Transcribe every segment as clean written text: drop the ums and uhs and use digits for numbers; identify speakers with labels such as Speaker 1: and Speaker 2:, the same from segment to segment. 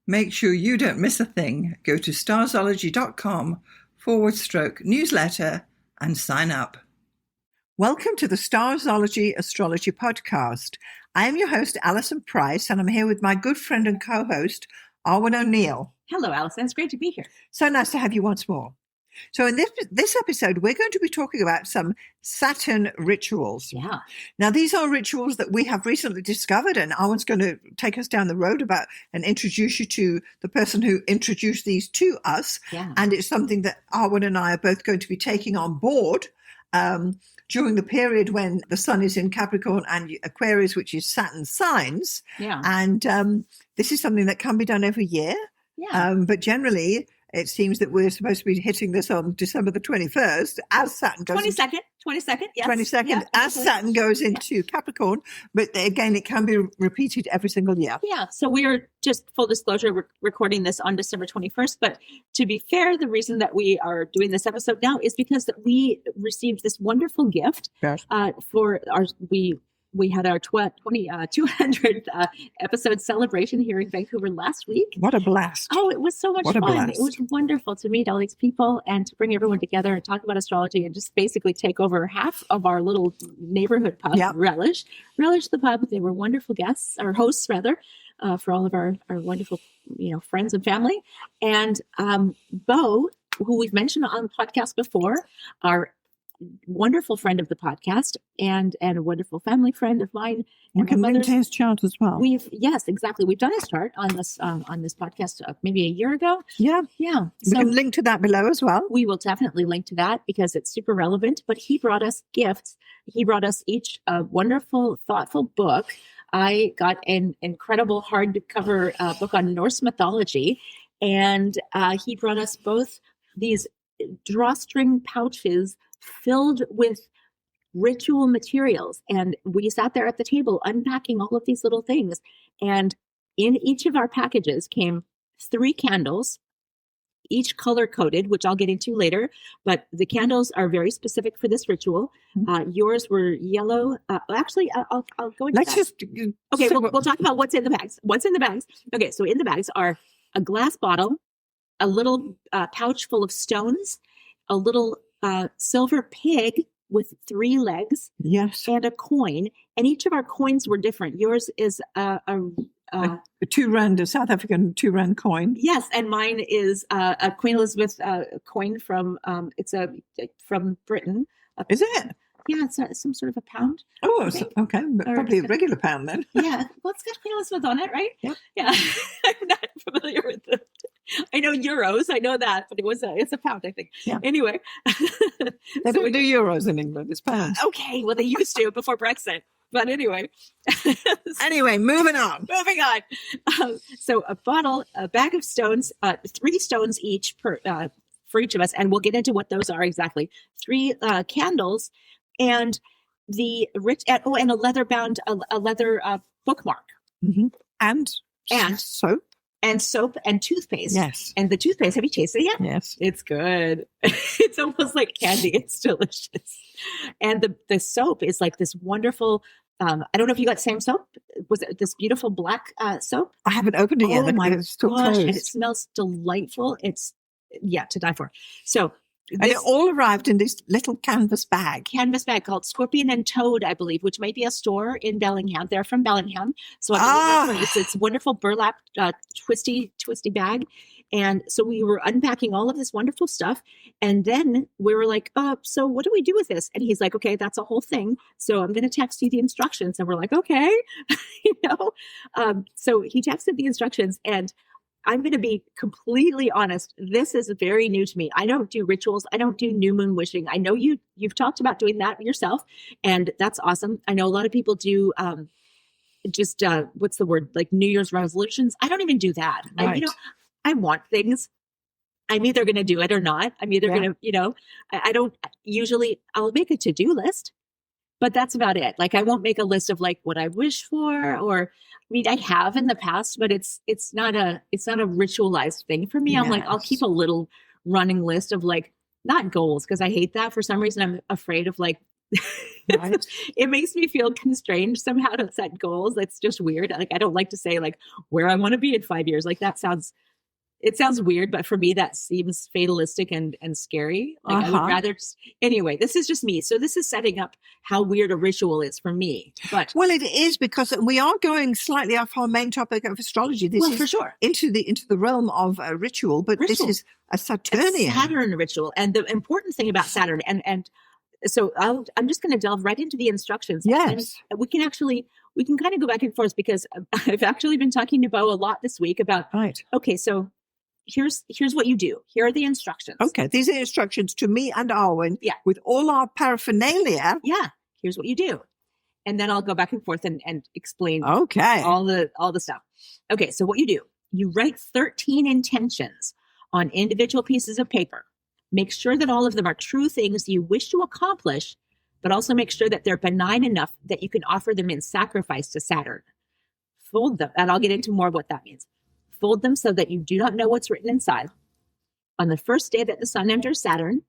Speaker 1: Make sure you don't miss a thing. Go to starzology.com/newsletter and sign up. Welcome to the Starzology Astrology Podcast. I am your host, Alison Price, and I'm here with my good friend and co-host, Arwynne O'Neill.
Speaker 2: Hello, Alison. It's great to be here.
Speaker 1: So nice to have you once more. So in this episode, we're going to be talking about some Saturn rituals.
Speaker 2: Yeah.
Speaker 1: Now, these are rituals that we have recently discovered, and Arwynne's going to take us down the road about and introduce you to the person who introduced these to us.
Speaker 2: Yeah.
Speaker 1: And it's something that Arwynne and I are both going to be taking on board during the period when the sun is in Capricorn and Aquarius, which is Saturn signs.
Speaker 2: Yeah.
Speaker 1: And this is something that can be done every year.
Speaker 2: Yeah.
Speaker 1: But generally, it seems that we're supposed to be hitting this on December the 21st as Saturn goes
Speaker 2: 22nd, yes.
Speaker 1: 22nd,
Speaker 2: yeah,
Speaker 1: as Saturn goes into Capricorn. But again, it can be repeated every single year.
Speaker 2: Yeah. So we are, just full disclosure, recording this on December 21st. But to be fair, the reason that we are doing this episode now is because we received this wonderful gift for our, we had our 200th episode celebration here in Vancouver last week.
Speaker 1: What a blast.
Speaker 2: Oh, it was so much fun.
Speaker 1: Blast.
Speaker 2: It was wonderful to meet all these people and to bring everyone together and talk about astrology and just basically take over half of our little neighborhood pub,
Speaker 1: Yep.
Speaker 2: Relish the pub. They were wonderful guests, or hosts rather, for all of our wonderful, friends and family. And Bo, who we've mentioned on the podcast before, our wonderful friend of the podcast and a wonderful family friend of mine.
Speaker 1: We can link to his chart as well.
Speaker 2: Yes, exactly. We've done his chart on this podcast maybe a year ago.
Speaker 1: Yeah.
Speaker 2: Yeah.
Speaker 1: We can link to that below as well.
Speaker 2: We will definitely link to that because it's super relevant. But he brought us gifts. He brought us each a wonderful, thoughtful book. I got an incredible hardcover book on Norse mythology. And he brought us both these drawstring pouches filled with ritual materials. And we sat there at the table unpacking all of these little things. And in each of our packages came 3 candles, each color coded, which I'll get into later. But the candles are very specific for this ritual. Yours were yellow. I'll go into
Speaker 1: Let's
Speaker 2: that.
Speaker 1: just...
Speaker 2: Okay, we'll talk about what's in the bags. What's in the bags? Okay, so in the bags are a glass bottle, a little pouch full of stones, a little silver pig with 3 legs,
Speaker 1: yes,
Speaker 2: and a coin. And each of our coins were different. Yours is a
Speaker 1: £2, a South African £2 coin.
Speaker 2: Yes, and mine is a Queen Elizabeth coin from from Britain.
Speaker 1: Is it?
Speaker 2: Yeah, it's some sort of a pound.
Speaker 1: Oh, okay. Probably a regular pound then.
Speaker 2: Yeah, well, it's got Queen Elizabeth on it, right?
Speaker 1: Yep.
Speaker 2: Yeah. I'm not familiar with the... I know euros, I know that, but it's a pound, I think.
Speaker 1: Yeah.
Speaker 2: Anyway.
Speaker 1: They don't do euros in England, it's pounds.
Speaker 2: Okay, well, they used to before Brexit. But anyway.
Speaker 1: Anyway, moving on.
Speaker 2: So a bag of stones, 3 stones each for each of us, and we'll get into what those are exactly. 3 candles, and and a leather bound, a leather bookmark.
Speaker 1: Mm-hmm. And soap.
Speaker 2: And soap and toothpaste.
Speaker 1: Yes.
Speaker 2: And the toothpaste, have you tasted it yet?
Speaker 1: Yes.
Speaker 2: It's good. It's almost like candy. It's delicious. And the soap is like this wonderful, I don't know if you got the same soap. Was it this beautiful black soap?
Speaker 1: I haven't opened it yet.
Speaker 2: Oh my
Speaker 1: it's still
Speaker 2: gosh.
Speaker 1: closed.
Speaker 2: And it smells delightful. It's, to die for. So
Speaker 1: and it all arrived in this little canvas bag
Speaker 2: called Scorpion and Toad, I believe, which might be a store in Bellingham. They're from Bellingham. So it's wonderful burlap, twisty bag. And so we were unpacking all of this wonderful stuff. And then we were like, so what do we do with this? And he's like, okay, that's a whole thing. So I'm going to text you the instructions. And we're like, okay, so he texted the instructions, and I'm going to be completely honest. This is very new to me. I don't do rituals. I don't do new moon wishing. I know you've talked about doing that yourself, and that's awesome. I know a lot of people do what's the word? Like New Year's resolutions. I don't even do that.
Speaker 1: Right.
Speaker 2: I want things. I'm either going to do it or not. I'm either going to, I don't usually, I'll make a to-do list, but that's about it. Like, I won't make a list of like what I wish for, or I have in the past, but it's not a ritualized thing for me. Yes. I'm like, I'll keep a little running list of like, not goals, because I hate that. For some reason, I'm afraid of like
Speaker 1: Right.
Speaker 2: It makes me feel constrained somehow to set goals. It's just weird. Like, I don't like to say like where I want to be in 5 years. Like it sounds weird, but for me, that seems fatalistic and scary. Like, I would rather anyway, this is just me. So this is setting up how weird a ritual is for me. But
Speaker 1: well, it is, because we are going slightly off our main topic of astrology. This is
Speaker 2: for sure
Speaker 1: into the realm of ritual, but this is a Saturnian.
Speaker 2: Saturn ritual. And the important thing about Saturn, and so I'm just going to delve right into the instructions.
Speaker 1: Yes.
Speaker 2: And we can kind of go back and forth, because I've actually been talking to Bo a lot this week about, okay, so here's what you do. Here are the instructions.
Speaker 1: Okay. These are instructions to me and Arwynne.
Speaker 2: Yeah.
Speaker 1: With all our paraphernalia.
Speaker 2: Yeah. Here's what you do. And then I'll go back and forth and explain all the stuff. Okay. So what you do, you write 13 intentions on individual pieces of paper. Make sure that all of them are true things you wish to accomplish, but also make sure that they're benign enough that you can offer them in sacrifice to Saturn. Fold them, and I'll get into more of what that means. Fold them so that you do not know what's written inside. On the first day that the sun enters Saturn,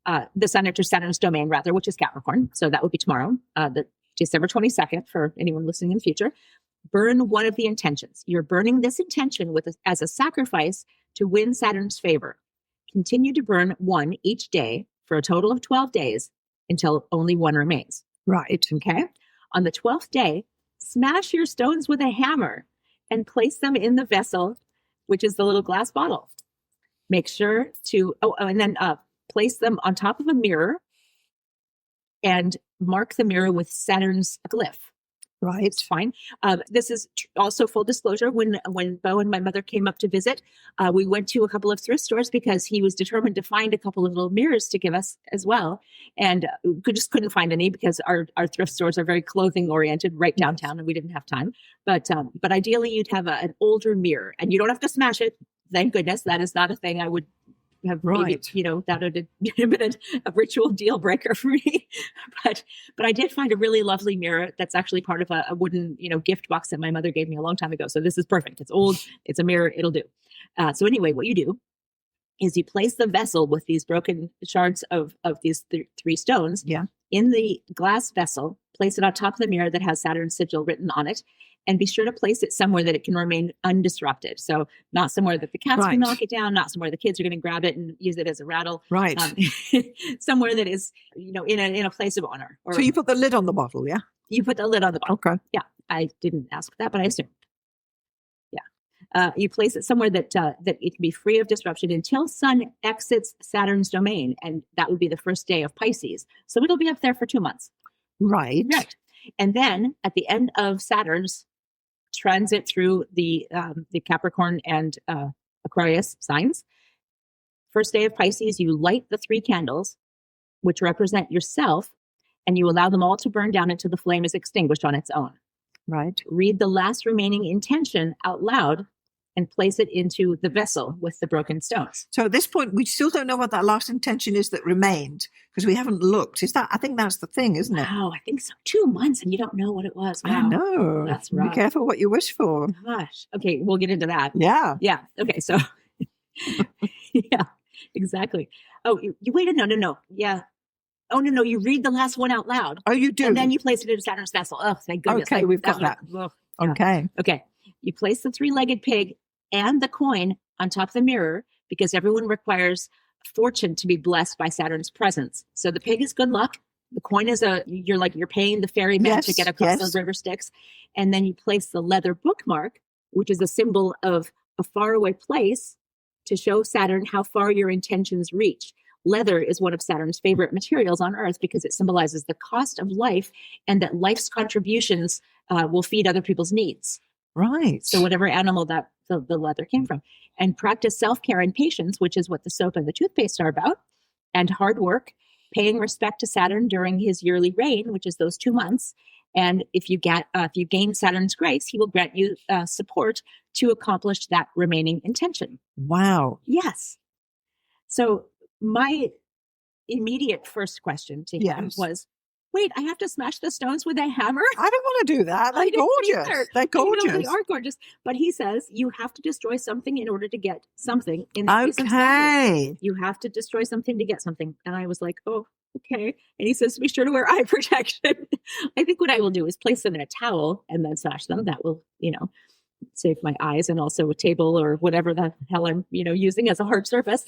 Speaker 2: the sun enters Saturn's domain, rather, which is Capricorn. So that would be tomorrow, the December 22nd, for anyone listening in the future. Burn one of the intentions. You're burning this intention as a sacrifice to win Saturn's favor. Continue to burn one each day for a total of 12 days until only one remains.
Speaker 1: Right.
Speaker 2: Okay. On the 12th day, smash your stones with a hammer and place them in the vessel, which is the little glass bottle. Make sure to, and then place them on top of a mirror and mark the mirror with Saturn's glyph.
Speaker 1: Right.
Speaker 2: It's fine. This is also full disclosure. When Bo and my mother came up to visit, we went to a couple of thrift stores because he was determined to find a couple of little mirrors to give us as well. And just couldn't find any because our thrift stores are very clothing oriented right downtown, and we didn't have time. But ideally you'd have an older mirror, and you don't have to smash it. Thank goodness. That is not a thing I would have maybe, that would have been a ritual deal breaker for me. But I did find a really lovely mirror that's actually part of a wooden, gift box that my mother gave me a long time ago. So this is perfect. It's old. It's a mirror. It'll do. So anyway, what you do is you place the vessel with these broken shards of these three stones in the glass vessel, place it on top of the mirror that has Saturn's sigil written on it, and be sure to place it somewhere that it can remain undisrupted. So not somewhere that the cats can knock it down, not somewhere the kids are going to grab it and use it as a rattle.
Speaker 1: Right.
Speaker 2: Somewhere that is, in a place of honor.
Speaker 1: So you put the lid on the bottle, yeah?
Speaker 2: You put the lid on the bottle.
Speaker 1: Okay.
Speaker 2: Yeah. I didn't ask that, but I assumed. Yeah. You place it somewhere that it can be free of disruption until sun exits Saturn's domain. And that would be the first day of Pisces. So it'll be up there for 2 months.
Speaker 1: Right.
Speaker 2: Right. And then at the end of Saturn's transit through the Capricorn and Aquarius signs, first day of Pisces, you light the 3 candles, which represent yourself, and you allow them all to burn down until the flame is extinguished on its own.
Speaker 1: Right.
Speaker 2: Read the last remaining intention out loud and place it into the vessel with the broken stones.
Speaker 1: So at this point, we still don't know what that last intention is that remained, because we haven't looked. I think that's the thing, isn't it?
Speaker 2: Oh, I think so. 2 months and you don't know what it was. Wow.
Speaker 1: I know.
Speaker 2: That's right.
Speaker 1: Be careful what you wish for.
Speaker 2: Gosh. Okay, we'll get into that.
Speaker 1: Yeah.
Speaker 2: Yeah. Okay, so yeah, exactly. Oh, you wait. No. Yeah. Oh, no. You read the last one out loud.
Speaker 1: Oh, you do?
Speaker 2: And then you place it in Saturn's vessel. Oh, thank goodness.
Speaker 1: Okay, we've got that. Okay.
Speaker 2: Okay. You place the 3-legged pig and the coin on top of the mirror because everyone requires fortune to be blessed by Saturn's presence. So the pig is good luck. The coin is you're paying the ferryman to get across those river Styx. And then you place the leather bookmark, which is a symbol of a faraway place to show Saturn how far your intentions reach. Leather is one of Saturn's favorite materials on Earth because it symbolizes the cost of life and that life's contributions will feed other people's needs.
Speaker 1: Right.
Speaker 2: So whatever animal that the leather came from. And practice self-care and patience, which is what the soap and the toothpaste are about, and hard work, paying respect to Saturn during his yearly reign, which is those 2 months. And if you gain Saturn's grace, he will grant you support to accomplish that remaining intention.
Speaker 1: Wow.
Speaker 2: Yes. So my immediate first question to him was, wait, I have to smash the stones with a hammer?
Speaker 1: I don't want to do that. They're gorgeous. They're gorgeous.
Speaker 2: I know, they are gorgeous. But he says you have to destroy something in order to get something. In the case of Saturn, you have to destroy something to get something. And I was like, oh, Okay. And he says, be sure to wear eye protection. I think what I will do is place them in a towel and then sash them. That will, save my eyes, and also a table or whatever the hell I'm, using as a hard surface.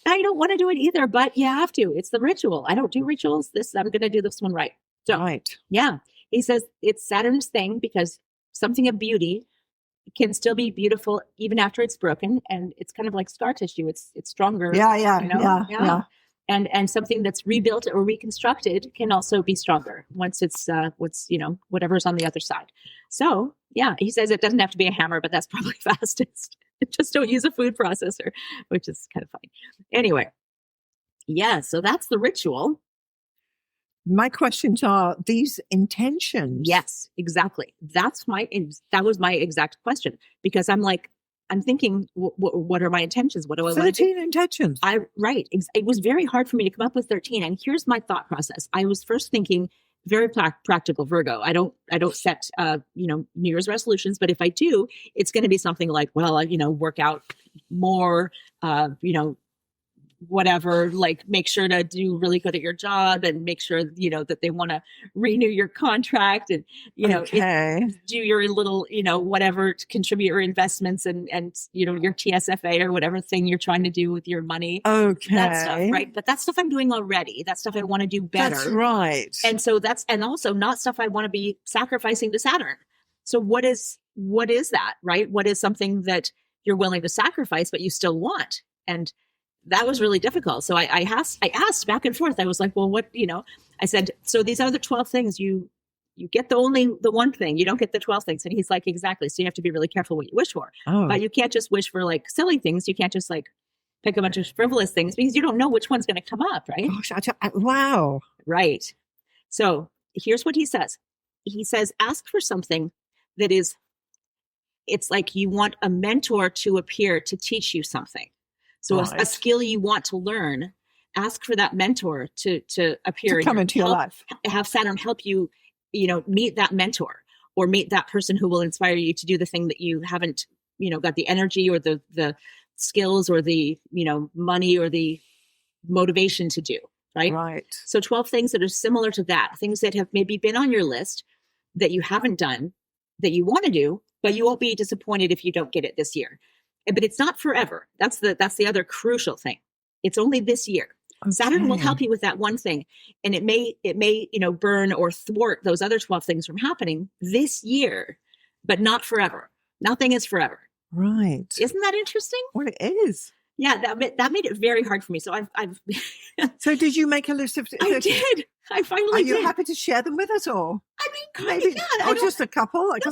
Speaker 2: I don't want to do it either, but you have to. It's the ritual. I don't do rituals. I'm going to do this one right. So,
Speaker 1: right.
Speaker 2: Yeah. He says it's Saturn's thing because something of beauty can still be beautiful even after it's broken. And it's kind of like scar tissue. It's stronger.
Speaker 1: Yeah.
Speaker 2: And something that's rebuilt or reconstructed can also be stronger once it's whatever's on the other side. So yeah, he says it doesn't have to be a hammer, but that's probably fastest. Just don't use a food processor, which is kind of funny. Anyway, yeah, so that's the ritual.
Speaker 1: My questions are these intentions.
Speaker 2: Yes, exactly. That was my exact question, because I'm thinking, what are my intentions? What do I want to do?
Speaker 1: 13 intentions.
Speaker 2: Right. It was very hard for me to come up with 13. And here's my thought process. I was first thinking very practical Virgo. I don't set, New Year's resolutions, but if I do, it's going to be something like, work out more, whatever, like make sure to do really good at your job and make sure, that they want to renew your contract and, do your little, whatever to contribute your investments and, your TSFA or whatever thing you're trying to do with your money.
Speaker 1: Okay.
Speaker 2: That stuff, right? But that's stuff I'm doing already. That's stuff I want to do better.
Speaker 1: That's right.
Speaker 2: And also not stuff I want to be sacrificing to Saturn. So what is that, right? What is something that you're willing to sacrifice, but you still want? And that was really difficult. So I asked back and forth. I was like, well, what, I said, so these are the 12 things you get the one thing, you don't get the 12 things. And he's like, exactly. So you have to be really careful what you wish for, but you can't just wish for like silly things. You can't just like pick a bunch of frivolous things because you don't know which one's going to come up. Right.
Speaker 1: Gosh, wow.
Speaker 2: Right. So here's what he says. He says, ask for something that it's like you want a mentor to appear to teach you something. So a skill you want to learn, ask for that mentor to appear.
Speaker 1: To come into your life.
Speaker 2: Have Saturn help you, meet that mentor or meet that person who will inspire you to do the thing that you haven't, got the energy or the skills or the, money or the motivation to do. Right.
Speaker 1: Right.
Speaker 2: So 12 things that are similar to that, things that have maybe been on your list that you haven't done, that you want to do, but you won't be disappointed if you don't get it this year. But it's not forever. That's the other crucial thing. It's only this year. Okay. Saturn will help you with that one thing. And it may, burn or thwart those other 12 things from happening this year, but not forever. Nothing is forever.
Speaker 1: Right.
Speaker 2: Isn't that interesting?
Speaker 1: Well, it is.
Speaker 2: Yeah, that made it very hard for me. So I've
Speaker 1: So did you make a list of?
Speaker 2: I did. I finally did.
Speaker 1: Are you happy to share them with us, or
Speaker 2: I mean, maybe
Speaker 1: or just a couple? Like, I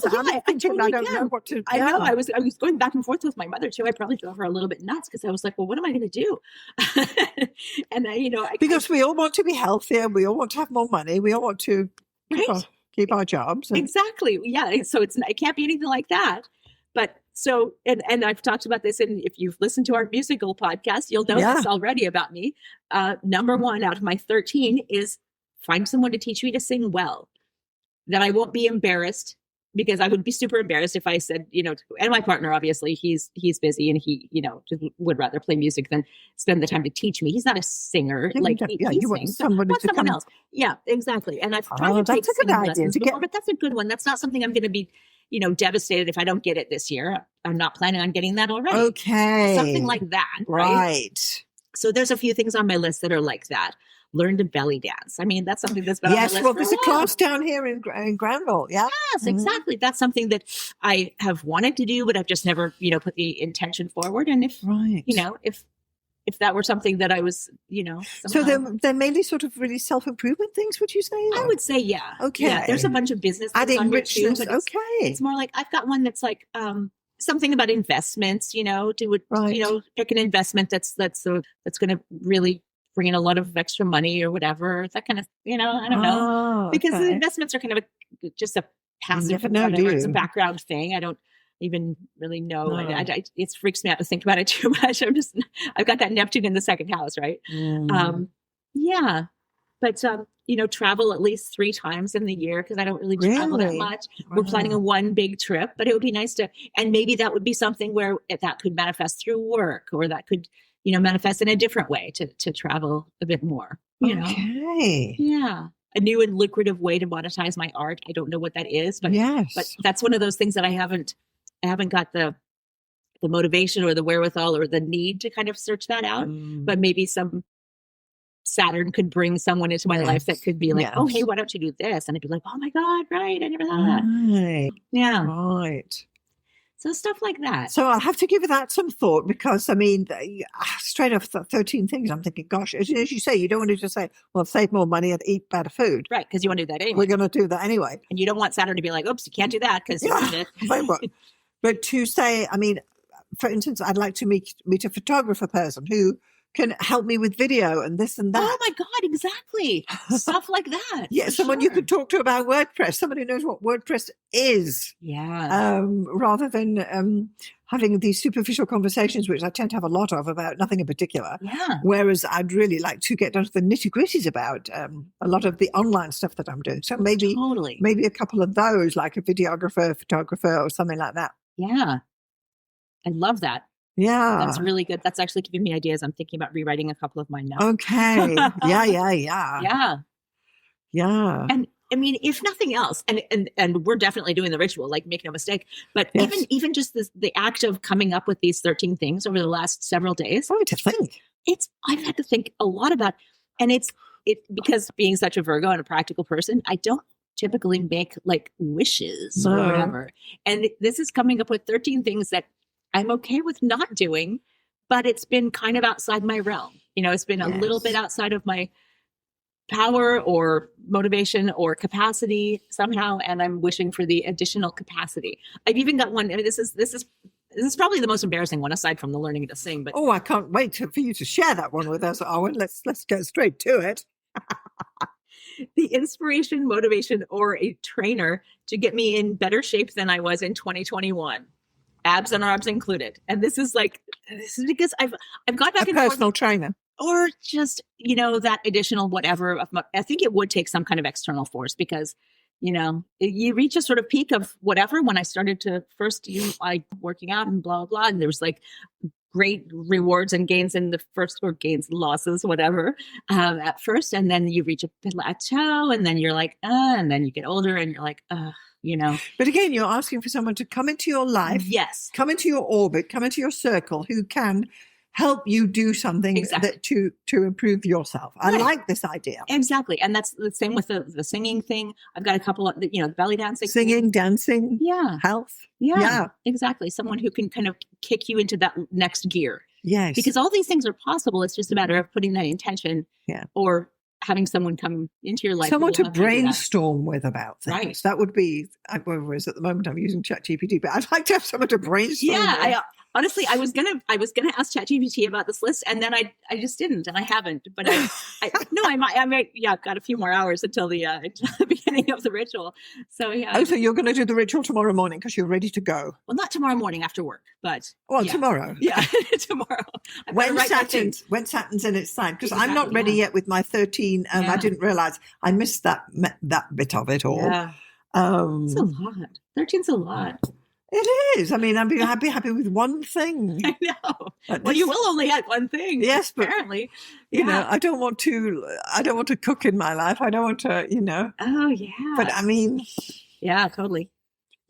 Speaker 1: don't know what to.
Speaker 2: I know. I was going back and forth with my mother too. I probably drove her a little bit nuts because I was like, well, what am I going to do? And
Speaker 1: because we all want to be healthier. We all want to have more money. We all want to keep our jobs.
Speaker 2: Exactly. Yeah. So it can't be anything like that. But so, and I've talked about this, and if you've listened to our musical podcast, you'll know this already about me. Number one out of my 13 is find someone to teach me to sing well, that I won't be embarrassed, because I would be super embarrassed if I said, and my partner, obviously he's busy and he, just would rather play music than spend the time to teach me. He's not a singer.
Speaker 1: You want someone
Speaker 2: else. Yeah, exactly. And I've tried to take singing lessons before, but that's a good one. That's not something I'm going to be, devastated if I don't get it this year. I'm not planning on getting that already.
Speaker 1: Okay.
Speaker 2: Something like that.
Speaker 1: Right.
Speaker 2: So there's a few things on my list that are like that. Learn to belly dance. I mean, that's something that's been on my list.
Speaker 1: Yes, well, there's a class down here in Granville. Yeah.
Speaker 2: Yes, exactly. That's something that I have wanted to do, but I've just never, put the intention forward. And if that were something that I was,
Speaker 1: So they're mainly sort of really self-improvement things, would you say?
Speaker 2: I would say, yeah.
Speaker 1: Okay.
Speaker 2: Yeah, there's a bunch of business
Speaker 1: adding richness.
Speaker 2: It's more like I've got one that's like something about investments. Pick an investment that's going to really bring in a lot of extra money or whatever. That kind of, I don't know, because the investments are kind of just a passive, it's a background thing. I don't even really know. It freaks me out to think about it too much. I've got that Neptune in the second house, right? Yeah. But, travel at least 3 times in the year, because I don't really travel that much. Wow. We're planning a one big trip, but it would be nice and maybe that would be something where that could manifest through work, or that could, manifest in a different way to travel a bit more. you know.
Speaker 1: Okay.
Speaker 2: Yeah. A new and lucrative way to monetize my art. I don't know what that is, but
Speaker 1: Yes.
Speaker 2: but that's one of those things that I haven't got the motivation or the wherewithal or the need to kind of search that out. But maybe some Saturn could bring someone into my life that could be like, oh, hey, why don't you do this? And I'd be like, oh my God, right. I never thought of that.
Speaker 1: Right.
Speaker 2: Yeah.
Speaker 1: Right.
Speaker 2: So stuff like that.
Speaker 1: So I'll have to give that some thought because, I mean, straight off the 13 things, I'm thinking, gosh, as you say, you don't want to just say, well, save more money and eat better food.
Speaker 2: Right, because you want to do that anyway.
Speaker 1: We're going to do that anyway.
Speaker 2: And you don't want Saturn to be like, oops, you can't do that because you want it.
Speaker 1: But to say, I mean, for instance, I'd like to meet a photographer person who can help me with video and this and that.
Speaker 2: Oh my God, exactly. Stuff like that.
Speaker 1: Yeah, someone you could talk to about WordPress, someone who knows what WordPress is.
Speaker 2: Yeah.
Speaker 1: Rather than having these superficial conversations, which I tend to have a lot of about nothing in particular.
Speaker 2: Yeah.
Speaker 1: Whereas I'd really like to get down to the nitty-gritties about a lot of the online stuff that I'm doing. So maybe a couple of those, like a videographer, photographer, or something like that.
Speaker 2: Yeah. I love that.
Speaker 1: Yeah.
Speaker 2: That's really good. That's actually giving me ideas. I'm thinking about rewriting a couple of mine now.
Speaker 1: Okay. Yeah.
Speaker 2: Yeah.
Speaker 1: Yeah.
Speaker 2: And I mean, if nothing else, and we're definitely doing the ritual, like make no mistake, but even just the act of coming up with these 13 things over the last several days.
Speaker 1: To think.
Speaker 2: I've had to think a lot about, and it's because being such a Virgo and a practical person, I don't typically make like wishes or whatever. And this is coming up with 13 things that I'm okay with not doing, but it's been kind of outside my realm. You know, it's been a little bit outside of my power or motivation or capacity somehow. And I'm wishing for the additional capacity. I've even got one. I mean, this is probably the most embarrassing one aside from the learning to sing, but
Speaker 1: I can't wait for you to share that one with us, Arwynne. Let's get straight to it.
Speaker 2: The inspiration, motivation, or a trainer to get me in better shape than I was in 2021. Abs and arms included. And this is because I've got back
Speaker 1: a personal trainer.
Speaker 2: Or just, you know, that additional whatever. I think it would take some kind of external force because, you know, you reach a sort of peak of whatever when I started to first working out and blah, blah, blah. And there was like great rewards and gains in the first, or gains, losses, whatever, at first. And then you reach a plateau and then you're like, and then you get older and you're like, you know. But
Speaker 1: again, you're asking for someone to come into your life.
Speaker 2: Yes.
Speaker 1: Come into your orbit, come into your circle, who can help you do something that to improve yourself. I like this idea.
Speaker 2: Exactly. And that's the same with the singing thing. I've got a couple of, you know, belly dancing.
Speaker 1: Singing, dancing.
Speaker 2: Yeah.
Speaker 1: Health.
Speaker 2: Yeah. Exactly. Someone who can kind of kick you into that next gear.
Speaker 1: Yes.
Speaker 2: Because all these things are possible. It's just a matter of putting that intention or having someone come into your life.
Speaker 1: Someone to brainstorm with about things.
Speaker 2: Right.
Speaker 1: That would be, whereas at the moment I'm using ChatGPT, but I'd like to have someone to brainstorm with.
Speaker 2: Honestly, I was gonna ask ChatGPT about this list, and then I just didn't, and I haven't. But I might. Yeah, I've got a few more hours until the beginning of the ritual. So yeah.
Speaker 1: Oh, so you're going to do the ritual tomorrow morning because you're ready to go?
Speaker 2: Well, not tomorrow morning after work, but
Speaker 1: tomorrow.
Speaker 2: Yeah, tomorrow.
Speaker 1: When Saturn's in its sign, because I'm not ready yet with my 13. I didn't realize I missed that bit of it all.
Speaker 2: Yeah. It's a lot. 13's a lot.
Speaker 1: It is. I mean, I'd be happy with one thing.
Speaker 2: I know. Well, you will only have one thing.
Speaker 1: Yes, but
Speaker 2: apparently,
Speaker 1: you know, I don't want to cook in my life. I don't want to, you know.
Speaker 2: Oh yeah.
Speaker 1: But I mean,
Speaker 2: yeah, totally.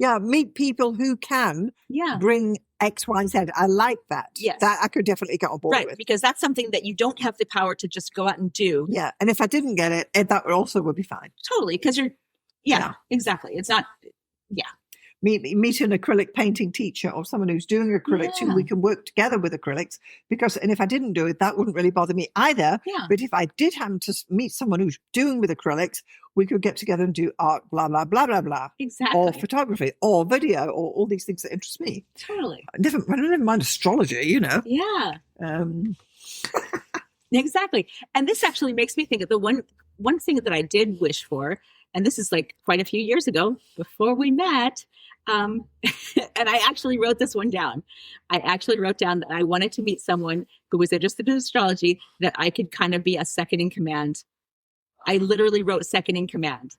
Speaker 1: Yeah, meet people who can bring X, Y, Z. I like that.
Speaker 2: Yes.
Speaker 1: That I could definitely get on board with.
Speaker 2: Because that's something that you don't have the power to just go out and do.
Speaker 1: Yeah. And if I didn't get it, that also would be fine.
Speaker 2: Totally. Because you're, exactly. It's not,
Speaker 1: meet an acrylic painting teacher or someone who's doing acrylics who we can work together with acrylics and if I didn't do it, that wouldn't really bother me either.
Speaker 2: Yeah.
Speaker 1: But if I did happen to meet someone who's doing with acrylics, we could get together and do art, blah, blah, blah, blah, blah.
Speaker 2: Exactly.
Speaker 1: Or photography or video or all these things that interest me.
Speaker 2: Totally.
Speaker 1: I don't mind astrology, you know.
Speaker 2: Yeah. Exactly. And this actually makes me think of the one thing that I did wish for, and this is like quite a few years ago before we met. And I actually wrote this one down. I actually wrote down that I wanted to meet someone who was interested in astrology, that I could kind of be a second in command. I literally wrote second in command.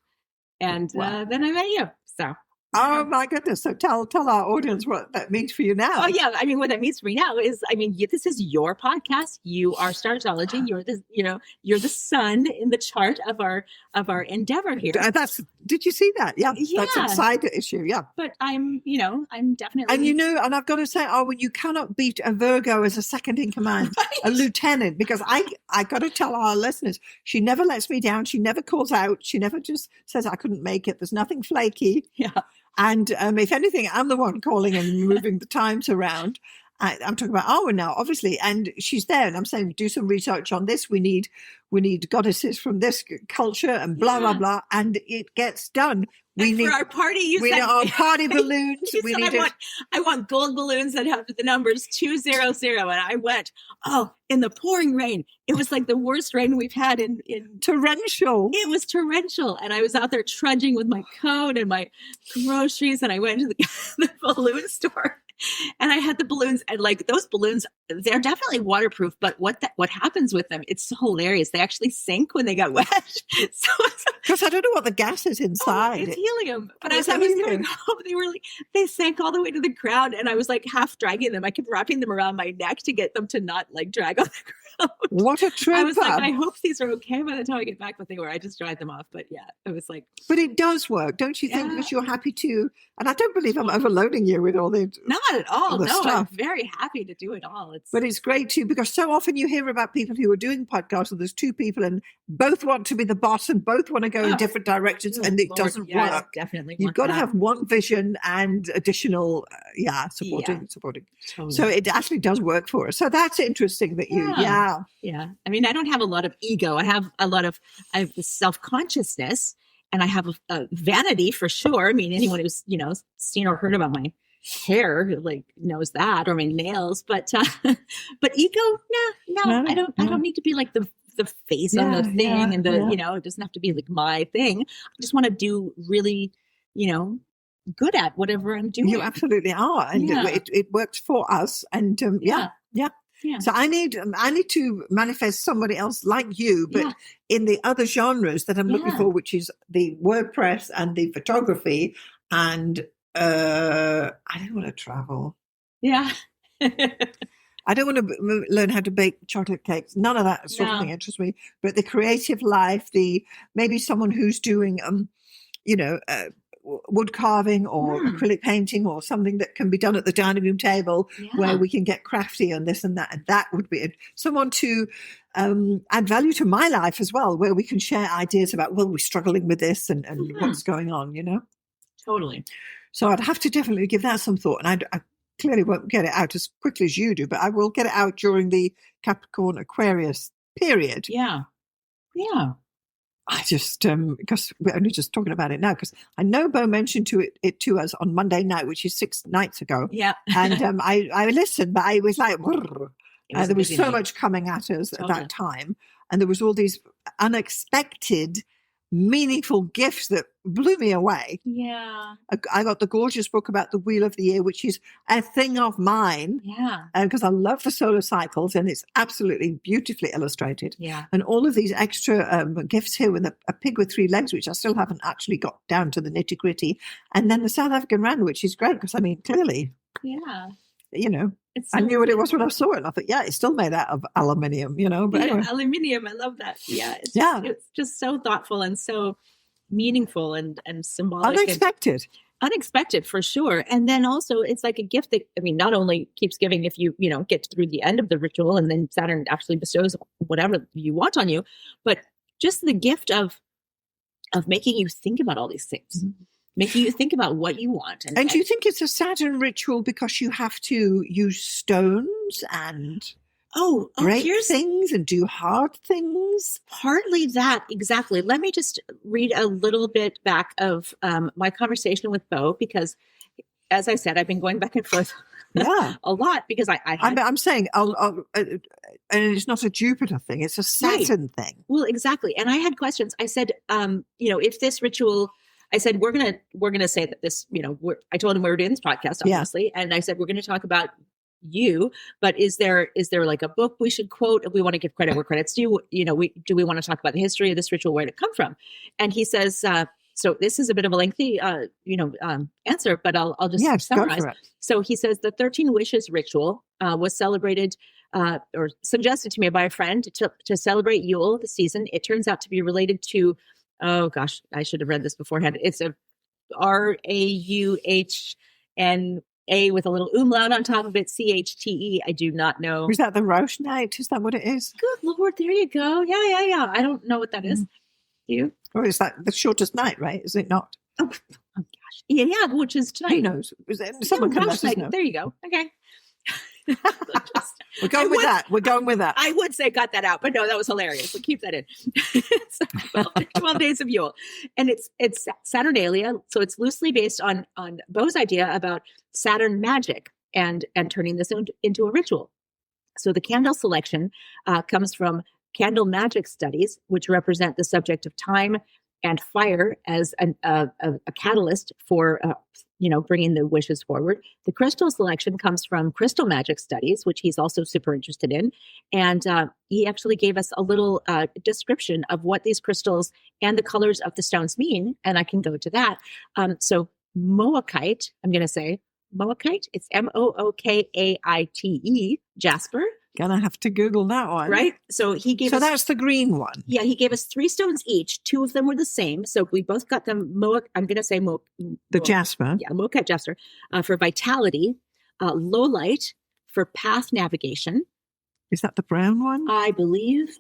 Speaker 2: And then I met you. So
Speaker 1: Oh my goodness. So tell our audience what that means for you now.
Speaker 2: Oh yeah. I mean, what that means for me now is, this is your podcast. You are Starzology. You're the sun in the chart of our endeavor here.
Speaker 1: Did you see that? Yeah. That's a side issue. Yeah.
Speaker 2: But I'm definitely.
Speaker 1: And I've got to say, Arwynne, you cannot beat a Virgo as a second in command, right? A lieutenant, because I got to tell our listeners, she never lets me down. She never calls out. She never just says, I couldn't make it. There's nothing flaky.
Speaker 2: Yeah.
Speaker 1: And if anything, I'm the one calling and moving the times around. I'm talking about Arwynne now, obviously, and she's there. And I'm saying, do some research on this. We need goddesses from this culture and blah, blah, blah. And it gets done.
Speaker 2: For our party,
Speaker 1: we need our party balloons.
Speaker 2: I want gold balloons that have the numbers 200. And I went, in the pouring rain. It was like the worst rain we've had in
Speaker 1: torrential.
Speaker 2: It was torrential. And I was out there trudging with my coat and my groceries. And I went to the balloon store. And I had the balloons, and like those balloons, they're definitely waterproof. But what happens with them? It's so hilarious. They actually sink when they got wet.
Speaker 1: Because I don't know what the gas is inside.
Speaker 2: It's helium. But as I was going home, they sank all the way to the ground, and I was like half dragging them. I kept wrapping them around my neck to get them to not like drag on the ground.
Speaker 1: What a trip!
Speaker 2: I was like, I hope these are okay by the time I get back. But they were. I just dried them off. But yeah, it was like.
Speaker 1: But it does work, don't you think? Because you're happy to. And I don't believe I'm overloading you with all the.
Speaker 2: Not at all. No,
Speaker 1: stuff.
Speaker 2: I'm very happy to do it all.
Speaker 1: But it's great too, because so often you hear about people who are doing podcasts and there's two people and both want to be the boss and both want to go in different directions, and it doesn't work.
Speaker 2: Definitely.
Speaker 1: You've got to have one vision and additional, supporting. Totally. So it actually does work for us. So that's interesting that you,
Speaker 2: Yeah. I mean, I don't have a lot of ego. I have this self-consciousness, and I have a vanity for sure. I mean, anyone who's, seen or heard about my hair like knows that, or my nails, but ego, no, I don't need to be like the face on the thing, and it doesn't have to be like my thing. I just want to do really, good at whatever I'm doing.
Speaker 1: You absolutely are. And it works for us. And yeah. So I need to manifest somebody else like you, but in the other genres that I'm looking for, which is the WordPress and the photography. And I don't want to travel.
Speaker 2: Yeah.
Speaker 1: I don't want to learn how to bake chocolate cakes. None of that sort of thing interests me. But the creative life, maybe someone who's doing, wood carving or acrylic painting or something that can be done at the dining room table where we can get crafty and this and that. And that would be someone to add value to my life as well, where we can share ideas about, we're struggling with this and what's going on,
Speaker 2: Totally.
Speaker 1: So I'd have to definitely give that some thought. And I clearly won't get it out as quickly as you do, but I will get it out during the Capricorn Aquarius period.
Speaker 2: Yeah.
Speaker 1: I just, because we're only just talking about it now, because I know Bo mentioned it to us on Monday night, which is 6 nights ago.
Speaker 2: Yeah.
Speaker 1: And I listened, but I was like, there was so much coming at us at that time. And there was all these unexpected, meaningful gifts that blew me away.
Speaker 2: Yeah.
Speaker 1: I got the gorgeous book about the Wheel of the Year, which is a thing of mine.
Speaker 2: Yeah.
Speaker 1: Because I love the solar cycles, and it's absolutely beautifully illustrated.
Speaker 2: Yeah.
Speaker 1: And all of these extra gifts here with a pig with 3 legs, which I still haven't actually got down to the nitty gritty. And then the South African rand, which is great because, clearly.
Speaker 2: Yeah.
Speaker 1: I knew what it was when I saw it. And I thought, it's still made out of aluminium, But anyway.
Speaker 2: Aluminium, I love that. Yeah. It's just so thoughtful and so meaningful and symbolic. Unexpected for sure. And then also it's like a gift that, not only keeps giving if you, get through the end of the ritual and then Saturn actually bestows whatever you want on you, but just the gift of making you think about all these things. Mm-hmm. Making you think about what you want.
Speaker 1: And do you think it's a Saturn ritual because you have to use stones and break things and do hard things?
Speaker 2: Partly that, exactly. Let me just read a little bit back of my conversation with Bo, because as I said, I've been going back and forth a lot because
Speaker 1: I'm saying, and it's not a Jupiter thing, it's a Saturn thing.
Speaker 2: Well, exactly. And I had questions. I said, if this ritual... I said, we're gonna say that this, I told him we were doing this podcast, obviously. And I said, we're going to talk about you, but is there like a book we should quote? If we want to give credit where credit's due, do we want to talk about the history of this ritual, where did it come from? And he says, So this is a bit of a lengthy, answer, but I'll just summarize. So he says the 13 Wishes ritual was celebrated or suggested to me by a friend to celebrate Yule, the season. It turns out to be related to, oh gosh, I should have read this beforehand. It's a RAUHNA with a little umlaut on top of it, CHTE. I do not know.
Speaker 1: Is that the Rosh night? Is that what it is?
Speaker 2: Good Lord, there you go. Yeah. I don't know what that is. You?
Speaker 1: Or is that the shortest night, right? Is it not?
Speaker 2: Oh gosh. Yeah, which is tonight.
Speaker 1: Who knows? Someone can let us know.
Speaker 2: There you go. Okay.
Speaker 1: We're going with that.
Speaker 2: I would say cut that out, but no, that was hilarious. We'll keep that in. So 12 days of Yule. And it's Saturnalia. So it's loosely based on Beau's idea about Saturn magic and turning this into a ritual. So the candle selection comes from candle magic studies, which represent the subject of time and fire as a catalyst for bringing the wishes forward. The crystal selection comes from crystal magic studies, which he's also super interested in. And he actually gave us a little description of what these crystals and the colors of the stones mean. And I can go to that. So Mookite, I'm going to say Mookite. It's Mookaite, jasper.
Speaker 1: Gonna have to Google that one.
Speaker 2: Right? So he gave us...
Speaker 1: So that's the green one.
Speaker 2: Yeah, he gave us 3 stones each. 2 of them were the same. So we both got them, I'm going to say
Speaker 1: the jasper.
Speaker 2: Yeah, Mookite jasper for vitality, lowlight for path navigation.
Speaker 1: Is that the brown one?
Speaker 2: I believe.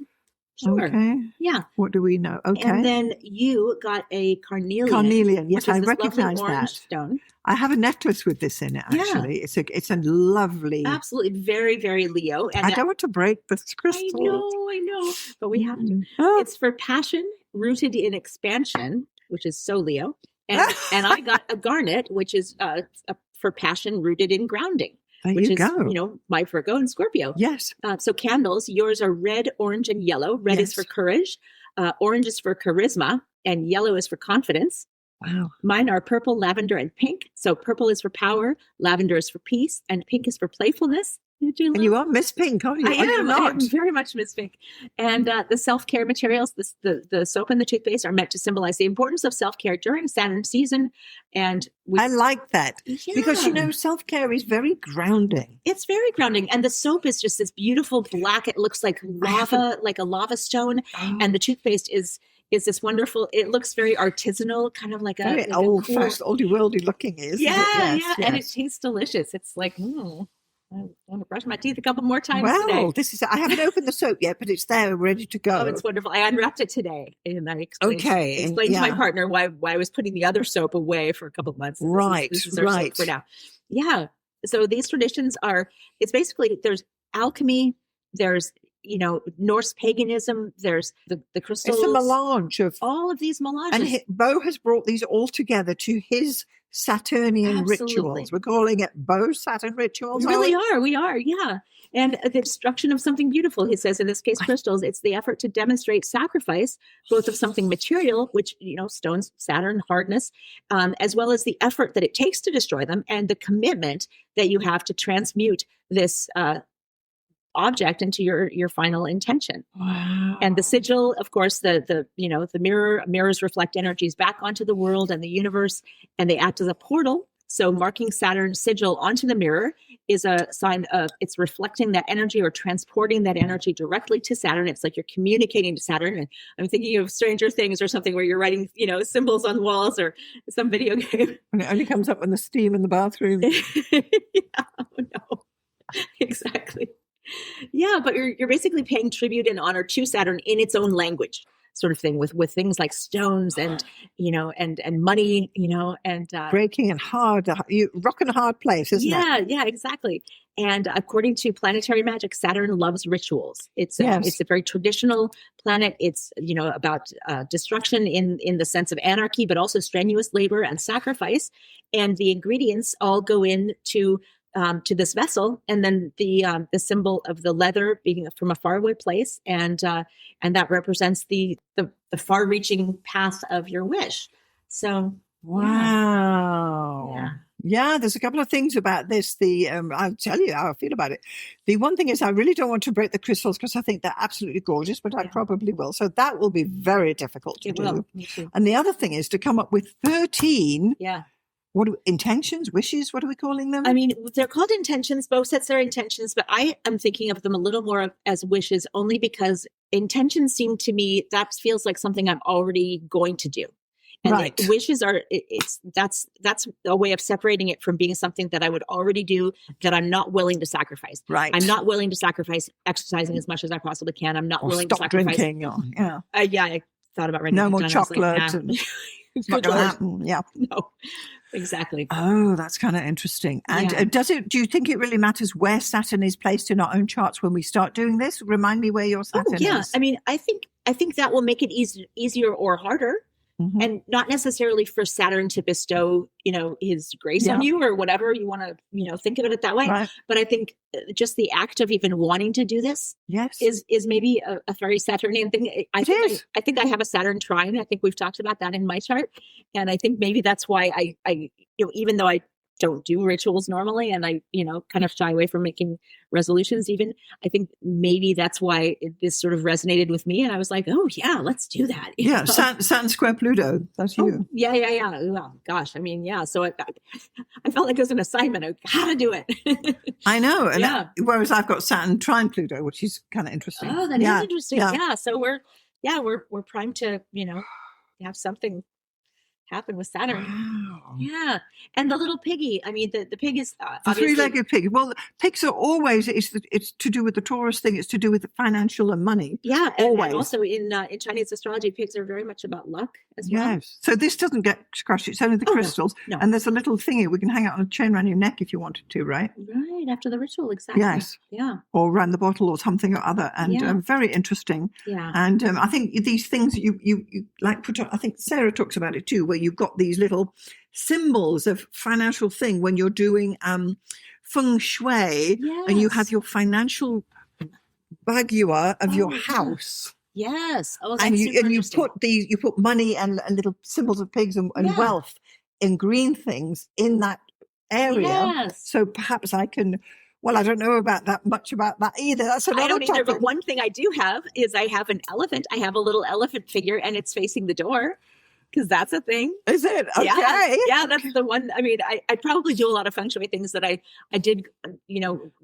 Speaker 2: Sure.
Speaker 1: Okay.
Speaker 2: Yeah.
Speaker 1: What do we know? Okay.
Speaker 2: And then you got a carnelian.
Speaker 1: Carnelian. Yes, I recognize that.
Speaker 2: Stone.
Speaker 1: I have a necklace with this in it, actually. Yeah. It's a lovely.
Speaker 2: Absolutely. Very, very Leo.
Speaker 1: And I don't want to break this crystal.
Speaker 2: I know. But we have to. It's for passion rooted in expansion, which is so Leo. And I got a garnet, which is for passion rooted in grounding. Which is, my Virgo and Scorpio.
Speaker 1: Yes.
Speaker 2: So candles, yours are red, orange, and yellow. Red is for courage. Orange is for charisma. And yellow is for confidence.
Speaker 1: Wow.
Speaker 2: Mine are purple, lavender, and pink. So purple is for power. Lavender is for peace. And pink is for playfulness.
Speaker 1: And you are Miss Pink, aren't you?
Speaker 2: I am very much Miss Pink. And the self-care materials, the soap and the toothpaste are meant to symbolize the importance of self-care during Saturn season. And
Speaker 1: I like that because, self-care is very grounding.
Speaker 2: It's very grounding. And the soap is just this beautiful black, it looks like lava, like a lava stone. Oh. And the toothpaste is this wonderful, it looks very artisanal, kind of like
Speaker 1: very old-fashioned, oldie-worldy looking, isn't it?
Speaker 2: Yes. And it tastes delicious. It's like, I want to brush my teeth a couple more times today.
Speaker 1: I haven't opened the soap yet, but it's there, ready to go.
Speaker 2: Oh, it's wonderful. I unwrapped it today, and I explained to my partner why I was putting the other soap away for a couple of months.
Speaker 1: This is our soap
Speaker 2: for now. Yeah. So these traditions it's basically, there's alchemy, there's, Norse paganism, there's the crystals.
Speaker 1: It's a melange of
Speaker 2: all of these melanges.
Speaker 1: And Beau has brought these all together to his Saturnian rituals. We're calling it Beau's Saturn rituals.
Speaker 2: We are, yeah. And the destruction of something beautiful, he says, in this case, crystals, it's the effort to demonstrate sacrifice, both of something material, which, stones, Saturn, hardness, as well as the effort that it takes to destroy them and the commitment that you have to transmute this object into your final intention.
Speaker 1: Wow.
Speaker 2: And the sigil, of course, the mirrors reflect energies back onto the world and the universe, and they act as a portal. So marking Saturn's sigil onto the mirror is a sign of it's reflecting that energy or transporting that energy directly to Saturn. It's like you're communicating to Saturn. And I'm thinking of Stranger Things or something where you're writing, symbols on walls or some video game.
Speaker 1: And it only comes up when the steam in the bathroom.
Speaker 2: No, exactly. Yeah, but you're basically paying tribute and honor to Saturn in its own language, sort of thing, with things like stones and and money, and
Speaker 1: breaking and hard, you rock and a hard place, isn't it?
Speaker 2: Yeah, exactly. And according to planetary magic, Saturn loves rituals. It's a very traditional planet. It's about destruction in the sense of anarchy, but also strenuous labor and sacrifice. And the ingredients all go into to this vessel, and then the symbol of the leather being from a faraway place, and that represents the far-reaching path of your wish. So
Speaker 1: wow, Yeah, there's a couple of things about this. I'll tell you how I feel about it. The one thing is I really don't want to break the crystals because I think they're absolutely gorgeous, but I probably will. So that will be very difficult to do.
Speaker 2: Will. Me too.
Speaker 1: And the other thing is to come up with 13
Speaker 2: Yeah.
Speaker 1: intentions, wishes, what are we calling them?
Speaker 2: I mean, they're called intentions. Both sets are intentions, but I am thinking of them a little more as wishes only because intentions seem to me, that feels like something I'm already going to do. And
Speaker 1: right.
Speaker 2: Wishes are, that's a way of separating it from being something that I would already do that I'm not willing to sacrifice.
Speaker 1: Right.
Speaker 2: I'm not willing to sacrifice exercising as much as I possibly can. I'm not willing to sacrifice.
Speaker 1: Drinking. Yeah.
Speaker 2: I thought about writing
Speaker 1: no more
Speaker 2: down.
Speaker 1: chocolate.
Speaker 2: Like,
Speaker 1: and it's not going to happen. Yeah.
Speaker 2: No, exactly.
Speaker 1: Oh, that's kind of interesting. And do you think it really matters where Saturn is placed in our own charts when we start doing this? Remind me where your Saturn is.
Speaker 2: I mean, I think that will make it easier or harder. Mm-hmm. And not necessarily for Saturn to bestow, his grace on you or whatever you want to, think of it that way. Right. But I think just the act of even wanting to do this is maybe a very Saturnian thing. I think I have a Saturn trine. I think we've talked about that in my chart. And I think maybe that's why I even though I don't do rituals normally and I, kind of shy away from making resolutions even, I think maybe that's why this sort of resonated with me. And I was like, oh yeah, let's do that.
Speaker 1: Yeah. Saturn square Pluto. That's you.
Speaker 2: Yeah. Well, gosh. I mean, yeah. So I felt like it was an assignment of how to do it.
Speaker 1: I know. And whereas I've got Saturn trine Pluto, which is kind of interesting.
Speaker 2: Oh, that is interesting. Yeah. So we're primed to, have something happen with Saturn.
Speaker 1: Wow.
Speaker 2: Yeah. And the little piggy. I mean, the pig is
Speaker 1: the three-legged pig. Well, pigs are always, it's to do with the Taurus thing. It's to do with the financial and money.
Speaker 2: Yeah.
Speaker 1: Always.
Speaker 2: And also in Chinese astrology, pigs are very much about luck as well.
Speaker 1: Yes. So this doesn't get crushed. It's only the crystals.
Speaker 2: No.
Speaker 1: And there's a little thingy we can hang out on a chain around your neck if you wanted to, right?
Speaker 2: Right. After the ritual. Exactly.
Speaker 1: Yes.
Speaker 2: Yeah.
Speaker 1: Or around the bottle or something or other. And very interesting.
Speaker 2: Yeah.
Speaker 1: And I think these things you like put on, I think Sarah talks about it too, where you've got these little symbols of financial thing when you're doing feng shui and you have your financial bagua of your house.
Speaker 2: Yes. Oh, that's
Speaker 1: and you put money and little symbols of pigs and wealth in green things in that area.
Speaker 2: Yes.
Speaker 1: So perhaps I can. Well, I don't know about that either. That's another
Speaker 2: I don't either.
Speaker 1: topic.
Speaker 2: But one thing I do have is I have an elephant. I have a little elephant figure, and it's facing the door. Because that's a thing.
Speaker 1: Is it? Okay.
Speaker 2: Yeah, that's the one. I mean, I probably do a lot of feng shui things that I did, I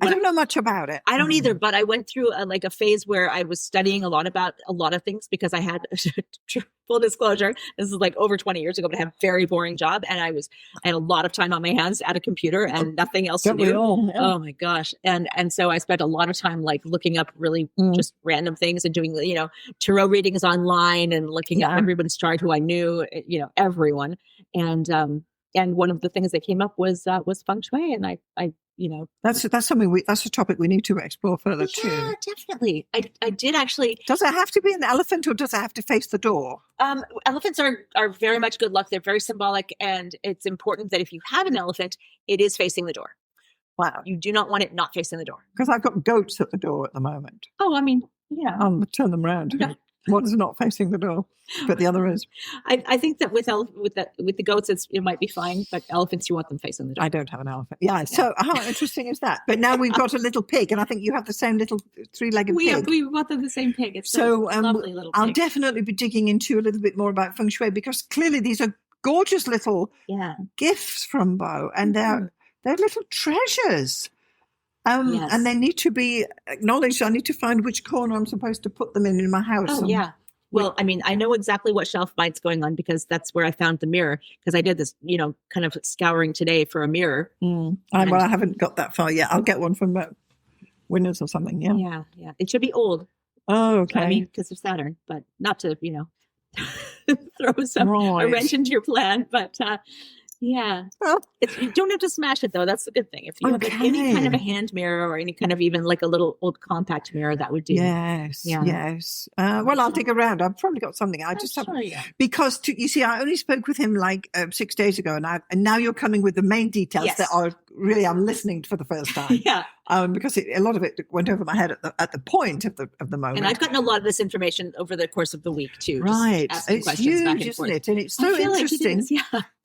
Speaker 1: don't know much about it.
Speaker 2: I don't either, but I went through a phase where I was studying a lot about a lot of things because I had, full disclosure, this is like over 20 years ago, but I had a very boring job. And I had a lot of time on my hands at a computer and nothing else to do. Oh my gosh. And so I spent a lot of time like looking up really just random things and doing, tarot readings online and looking at everyone's chart who I knew. Everyone. And one of the things that came up was feng shui. And I
Speaker 1: that's something that's a topic we need to explore further too.
Speaker 2: Yeah, definitely. I did actually.
Speaker 1: Does it have to be an elephant or does it have to face the door?
Speaker 2: Elephants are very much good luck. They're very symbolic. And it's important that if you have an elephant, it is facing the door.
Speaker 1: Wow.
Speaker 2: You do not want it not facing the door.
Speaker 1: Because I've got goats at the door at the moment.
Speaker 2: Oh, I mean,
Speaker 1: I'll turn them around. No. One's not facing the door, but the other is.
Speaker 2: I think that with the goats, it might be fine, but elephants, you want them facing the door.
Speaker 1: I don't have an elephant. Yeah. So how interesting is that? But now we've got a little pig, and I think you have the same little three-legged pig.
Speaker 2: We both have the same pig. It's
Speaker 1: so
Speaker 2: a lovely little pig.
Speaker 1: I'll definitely be digging into a little bit more about feng shui because clearly these are gorgeous little gifts from Bo, and they're little treasures. And they need to be acknowledged. I need to find which corner I'm supposed to put them in my house.
Speaker 2: Oh, yeah. Well, I mean, I know exactly what shelf mine's going on because that's where I found the mirror because I did this, kind of scouring today for a mirror.
Speaker 1: Well, I haven't got that far yet. I'll get one from Winners or something. Yeah.
Speaker 2: Yeah. It should be old.
Speaker 1: Oh, okay.
Speaker 2: I mean, because of Saturn, but not to, throw a wrench into your plan. But yeah. Well, you don't have to smash it though. That's the good thing. If you have any kind of a hand mirror or any kind of even like a little old compact mirror, that would do.
Speaker 1: Yes. Yeah. Yes. Well, I'll dig around. I've probably got something. I just haven't because you see, I only spoke with him like 6 days ago, and now you're coming with the main details that are really I'm listening for the first time.
Speaker 2: Yeah.
Speaker 1: Because a lot of it went over my head at the point of the moment.
Speaker 2: And I've gotten a lot of this information over the course of the week too.
Speaker 1: Right.
Speaker 2: Just asking
Speaker 1: It's
Speaker 2: questions
Speaker 1: huge,
Speaker 2: back and
Speaker 1: isn't
Speaker 2: forth.
Speaker 1: it? And it's so interesting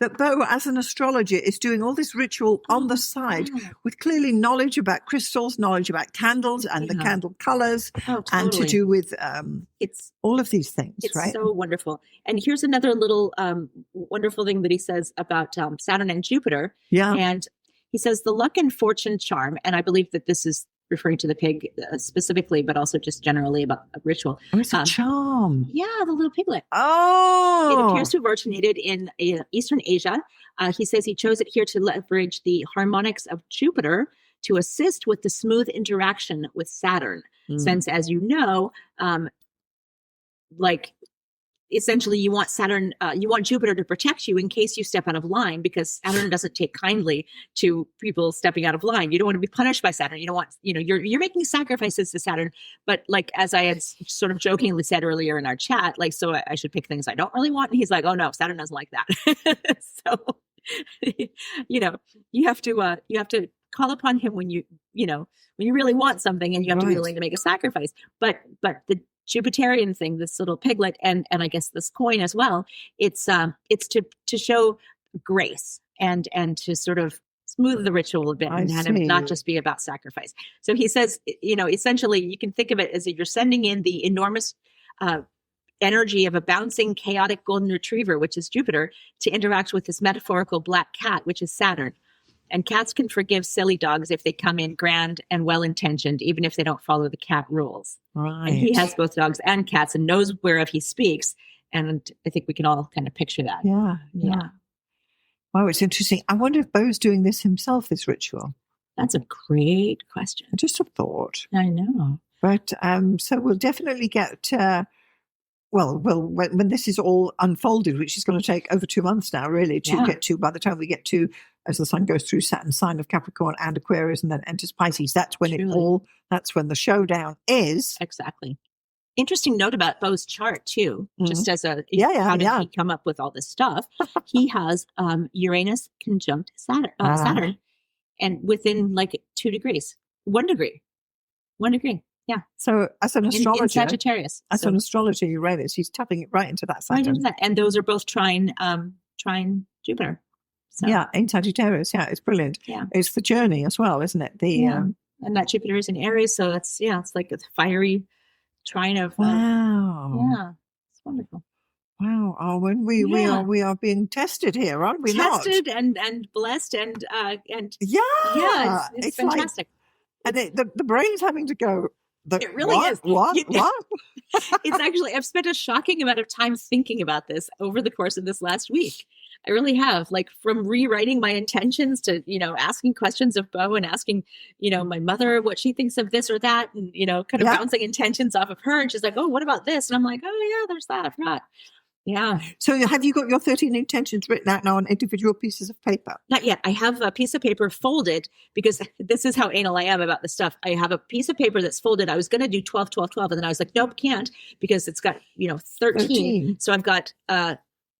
Speaker 1: that Bo, as an astrologer, is doing all this ritual on the side with clearly knowledge about crystals, knowledge about candles and the candle colors, and to do with it's all of these things.
Speaker 2: It's
Speaker 1: right?
Speaker 2: so wonderful. And here's another little wonderful thing that he says about Saturn and Jupiter.
Speaker 1: Yeah.
Speaker 2: And he says the luck and fortune charm, and I believe that this is referring to the pig specifically, but also just generally about a ritual.
Speaker 1: Oh, it's a charm.
Speaker 2: Yeah, the little piglet.
Speaker 1: Oh.
Speaker 2: It appears to have originated in Eastern Asia. He says he chose it here to leverage the harmonics of Jupiter to assist with the smooth interaction with Saturn. Since, as you know, essentially you want Saturn, you want Jupiter to protect you in case you step out of line, because Saturn doesn't take kindly to people stepping out of line. You don't want to be punished by Saturn. You don't want, you're making sacrifices to Saturn. But like, as I had sort of jokingly said earlier in our chat, like, so I should pick things I don't really want. And he's like, oh no, Saturn doesn't like that. So, you have to call upon him when you really want something, and you have to be willing to make a sacrifice. But the Jupiterian thing, this little piglet, and I guess this coin as well, it's to show grace and to sort of smooth the ritual a bit and kind of not just be about sacrifice. So he says, essentially you can think of it as if you're sending in the enormous energy of a bouncing, chaotic golden retriever, which is Jupiter, to interact with this metaphorical black cat, which is Saturn. And cats can forgive silly dogs if they come in grand and well-intentioned, even if they don't follow the cat rules.
Speaker 1: Right.
Speaker 2: And he has both dogs and cats and knows whereof he speaks. And I think we can all kind of picture that.
Speaker 1: Yeah. Wow, it's interesting. I wonder if Bo's doing this himself, this ritual.
Speaker 2: That's a great question.
Speaker 1: Just a thought.
Speaker 2: I know.
Speaker 1: But so we'll definitely get... when this is all unfolded, which is going to take over 2 months now, really, to get to, by the time we get to, as the sun goes through Saturn's sign of Capricorn and Aquarius and then enters Pisces, that's when that's when the showdown is.
Speaker 2: Exactly. Interesting note about Bo's chart too, just as how did he come up with all this stuff? He has Uranus conjunct Saturn, and within like 2 degrees, 1 degree. Yeah.
Speaker 1: So as an astrologer,
Speaker 2: in Sagittarius,
Speaker 1: an astrologer, Uranus, he's tapping it right into that Saturn.
Speaker 2: Right into that. And those are both trine Jupiter. So.
Speaker 1: Yeah, in Sagittarius. Yeah, it's brilliant. Yeah. It's the journey as well, isn't it?
Speaker 2: And that Jupiter is in Aries, so it's like a fiery trine of.
Speaker 1: Wow.
Speaker 2: It's wonderful.
Speaker 1: Wow, Arwynne, we are being tested here, aren't we?
Speaker 2: Tested and blessed and it's fantastic.
Speaker 1: And the brain's having to go.
Speaker 2: It really is.
Speaker 1: What?
Speaker 2: It's actually, I've spent a shocking amount of time thinking about this over the course of this last week. I really have, like, from rewriting my intentions to, asking questions of Bo and asking, my mother what she thinks of this or that, and, kind of bouncing intentions off of her. And she's like, oh, what about this? And I'm like, oh yeah, there's that. I forgot. Yeah.
Speaker 1: So have you got your 13 intentions written out now on individual pieces of paper?
Speaker 2: Not yet. I have a piece of paper folded, because this is how anal I am about this stuff. I have a piece of paper that's folded. I was going to do 12, 12, 12. And then I was like, nope, can't, because it's got, 13. So I've got,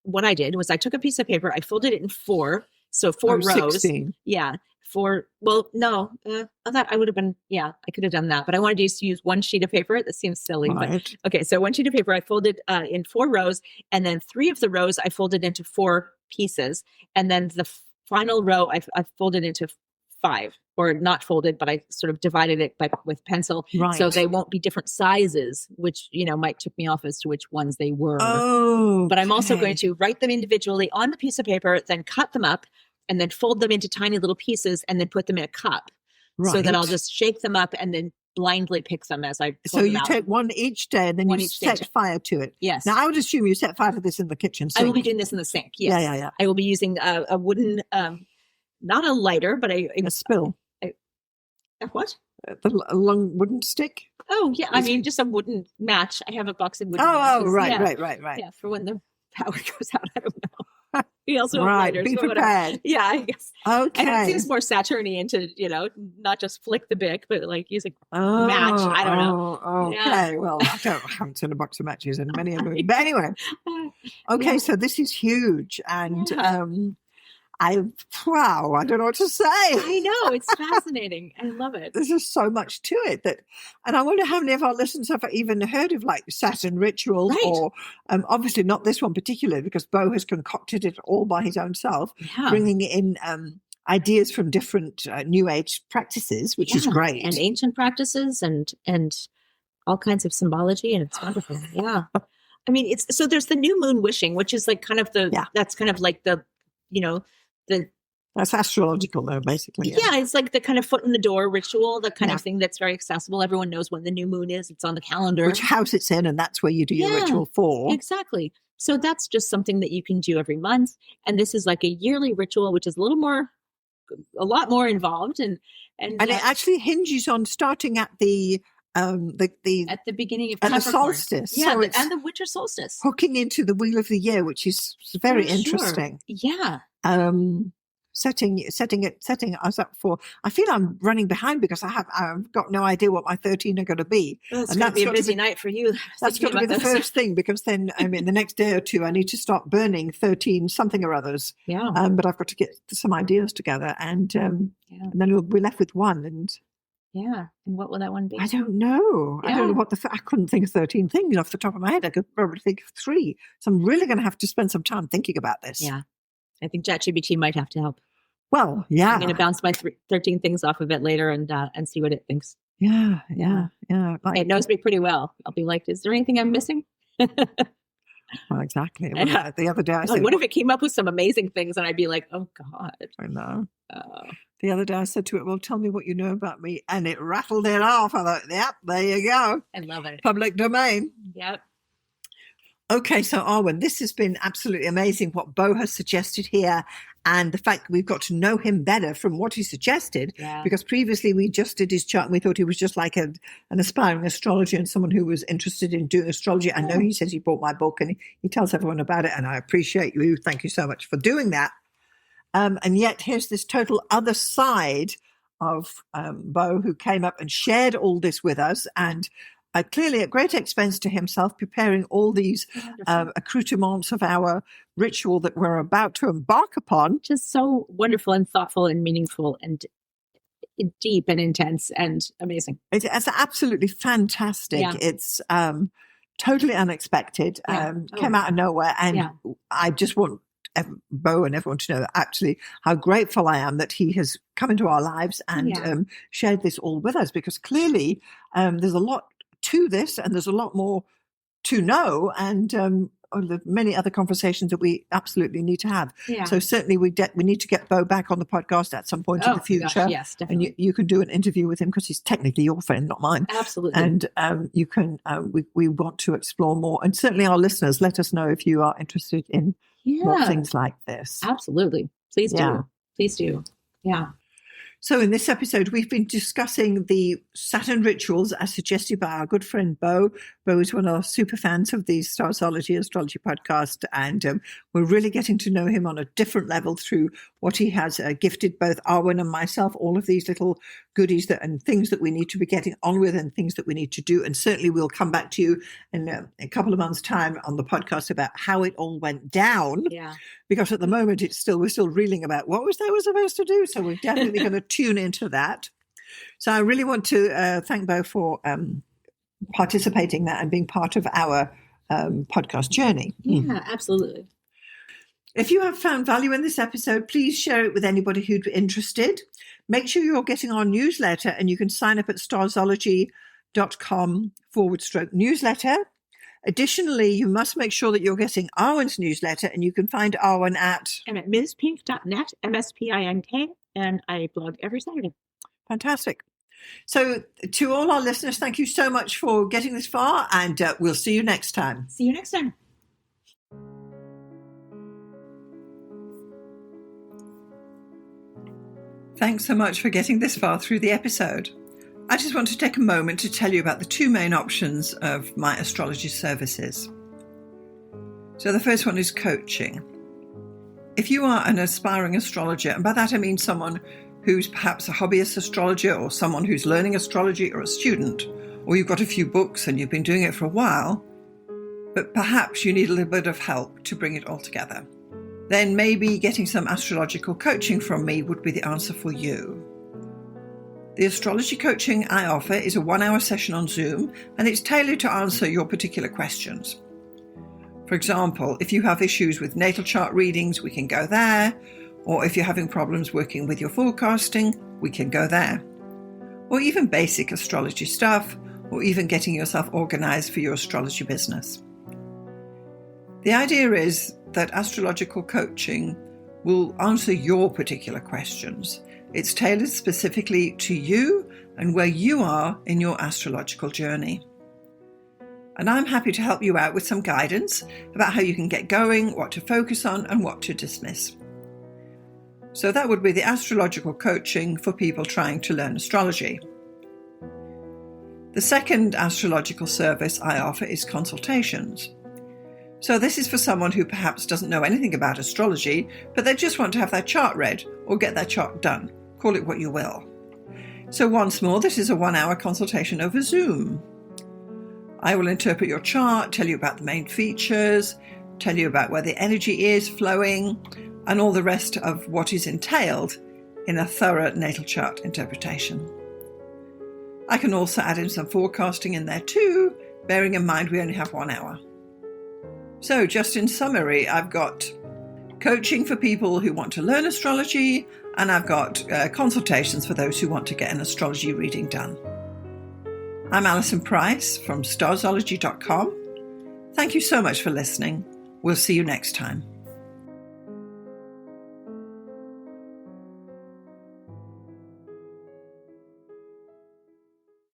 Speaker 2: what I did was I took a piece of paper, I folded it in 4. So 4 rows.
Speaker 1: 16.
Speaker 2: Yeah. 4. Well, no, I thought I would have been, I could have done that, but I wanted to just use 1 sheet of paper. That seems silly.
Speaker 1: Right.
Speaker 2: But okay. So 1 sheet of paper, I folded in 4 rows, and then 3 of the rows I folded into 4 pieces. And then the final row I folded into 5, or not folded, but I sort of divided it with pencil.
Speaker 1: Right.
Speaker 2: So they won't be different sizes, which, might tip me off as to which ones they were.
Speaker 1: Oh,
Speaker 2: but I'm also going to write them individually on the piece of paper, then cut them up, and then fold them into tiny little pieces, and then put them in a cup. Right. So that I'll just shake them up and then blindly pick them as I pull them out.
Speaker 1: Take one each day, and then you set fire to it.
Speaker 2: Yes.
Speaker 1: Now I would assume you set fire to this in the kitchen sink.
Speaker 2: I will be doing this in the sink. Yes.
Speaker 1: Yeah.
Speaker 2: I will be using a wooden, not a lighter, but a spill. What?
Speaker 1: A long wooden stick?
Speaker 2: Oh, yeah. I mean, just a wooden match. I have a box of wooden
Speaker 1: matches.
Speaker 2: Oh,
Speaker 1: right.
Speaker 2: Yeah, for when the power goes out. I don't know. We also have
Speaker 1: right.
Speaker 2: lighters.
Speaker 1: Be prepared.
Speaker 2: Yeah, I guess.
Speaker 1: Okay.
Speaker 2: And it seems more Saturnian to, not just flick the bic, but like use a match. I don't know.
Speaker 1: Okay. Yeah. Well, I haven't seen a box of matches in many a movie. But anyway. Okay, so this is huge. And Wow, I don't know what to say.
Speaker 2: I know, it's fascinating. I love it.
Speaker 1: There's just so much to it and I wonder how many of our listeners have even heard of like Saturn rituals,
Speaker 2: Right.
Speaker 1: or obviously not this one particularly, because Bo has concocted it all by his own self, bringing in ideas from different New Age practices, which is great,
Speaker 2: and ancient practices and all kinds of symbology, and it's wonderful. Yeah, I mean, it's so there's the new moon wishing, which is like kind of that's kind of like the that's
Speaker 1: astrological though, basically.
Speaker 2: Yeah, it's like the kind of foot in the door ritual, the kind of thing that's very accessible. Everyone knows when the new moon is. It's on the calendar.
Speaker 1: Which house it's in, and that's where you do your ritual for.
Speaker 2: Exactly. So that's just something that you can do every month. And this is like a yearly ritual, which is a lot more involved. And
Speaker 1: it actually hinges on starting at the
Speaker 2: beginning of
Speaker 1: the solstice.
Speaker 2: Yeah,
Speaker 1: so
Speaker 2: and the winter solstice.
Speaker 1: Hooking into the wheel of the year, which is very interesting.
Speaker 2: Yeah.
Speaker 1: Setting us up for. I feel I'm running behind because I've got no idea what my 13 are going to be.
Speaker 2: Well, it's going to be a busy night for you.
Speaker 1: That's going to be the first thing, because then the next day or two I need to start burning 13 something or others.
Speaker 2: Yeah.
Speaker 1: But I've got to get some ideas together, and then we'll be left with one. And
Speaker 2: and what will that one be?
Speaker 1: I don't know. I don't know what I couldn't think of 13 things off the top of my head. I could probably think of 3. So I'm really going to have to spend some time thinking about this.
Speaker 2: Yeah. I think ChatGPT might have to help.
Speaker 1: Well, yeah.
Speaker 2: I'm going to bounce my 13 things off of it later and see what it thinks.
Speaker 1: Yeah.
Speaker 2: Like, it knows me pretty well. I'll be like, is there anything I'm missing?
Speaker 1: Well, exactly. Well, the other day I said,
Speaker 2: what if it came up with some amazing things and I'd be like, oh God.
Speaker 1: I know. The other day I said to it, well, tell me what you know about me. And it rattled it off. I thought, yep, there you go.
Speaker 2: I love it.
Speaker 1: Public domain.
Speaker 2: Yep.
Speaker 1: Okay, so Arwynne, this has been absolutely amazing what Bo has suggested here, and the fact that we've got to know him better from what he suggested, because previously we just did his chart and we thought he was just like an aspiring astrologer and someone who was interested in doing astrology. I know he says he bought my book and he tells everyone about it, and I appreciate you. Thank you so much for doing that. And yet here's this total other side of Bo, who came up and shared all this with us, and clearly at great expense to himself, preparing all these accoutrements of our ritual that we're about to embark upon.
Speaker 2: Just so wonderful and thoughtful and meaningful and deep and intense and amazing.
Speaker 1: It's absolutely fantastic. Yeah. It's totally unexpected, came out of nowhere. And I just want Bo and everyone to know actually how grateful I am that he has come into our lives and shared this all with us, because clearly there's a lot to this and there's a lot more to know, and many other conversations that we absolutely need to have. So certainly we need to get Bo back on the podcast at some point in the future.
Speaker 2: Gosh, yes, definitely.
Speaker 1: And you can do an interview with him because he's technically your friend, not mine.
Speaker 2: Absolutely.
Speaker 1: And you can we want to explore more, and certainly our listeners, let us know if you are interested in more things like this.
Speaker 2: Absolutely. Please do. Please do. Yeah.
Speaker 1: So in this episode, we've been discussing the Saturn rituals as suggested by our good friend Bo. Bo is one of our super fans of the Starzology Astrology podcast, and we're really getting to know him on a different level through what he has gifted both Arwynne and myself, all of these little goodies and things that we need to be getting on with and things that we need to do. And certainly we'll come back to you in a couple of months' time on the podcast about how it all went down.
Speaker 2: Yeah.
Speaker 1: Because at the moment we're still reeling about what was they were supposed to do. So we're definitely going to tune into that. So I really want to thank Bo for participating in that and being part of our podcast journey.
Speaker 2: Yeah, absolutely.
Speaker 1: If you have found value in this episode, please share it with anybody who'd be interested. Make sure you're getting our newsletter, and you can sign up at starzology.com/newsletter. Additionally, you must make sure that you're getting Arwynne's newsletter, and you can find Arwynne
Speaker 2: I'm at mspink.net, MSPINK, and I blog every Saturday.
Speaker 1: Fantastic. So to all our listeners, thank you so much for getting this far, and we'll see you next time.
Speaker 2: See you next time.
Speaker 1: Thanks so much for getting this far through the episode. I just want to take a moment to tell you about the two main options of my astrology services. So the first one is coaching. If you are an aspiring astrologer, and by that I mean someone who's perhaps a hobbyist astrologer or someone who's learning astrology, or a student, or you've got a few books and you've been doing it for a while, but perhaps you need a little bit of help to bring it all together. then maybe getting some astrological coaching from me would be the answer for you. The astrology coaching I offer is a 1-hour session on Zoom, and it's tailored to answer your particular questions. For example, if you have issues with natal chart readings, we can go there. Or if you're having problems working with your forecasting, we can go there. Or even basic astrology stuff, or even getting yourself organized for your astrology business. The idea is that astrological coaching will answer your particular questions. It's tailored specifically to you and where you are in your astrological journey. And I'm happy to help you out with some guidance about how you can get going, what to focus on, and what to dismiss. So that would be the astrological coaching for people trying to learn astrology. The second astrological service I offer is consultations. So this is for someone who perhaps doesn't know anything about astrology, but they just want to have their chart read or get their chart done. Call it what you will. So once more, this is a 1-hour consultation over Zoom. I will interpret your chart, tell you about the main features, tell you about where the energy is flowing, and all the rest of what is entailed in a thorough natal chart interpretation. I can also add in some forecasting in there too, bearing in mind we only have 1 hour. So just in summary, I've got coaching for people who want to learn astrology, and I've got consultations for those who want to get an astrology reading done. I'm Alison Price from Starzology.com. Thank you so much for listening. We'll see you next time.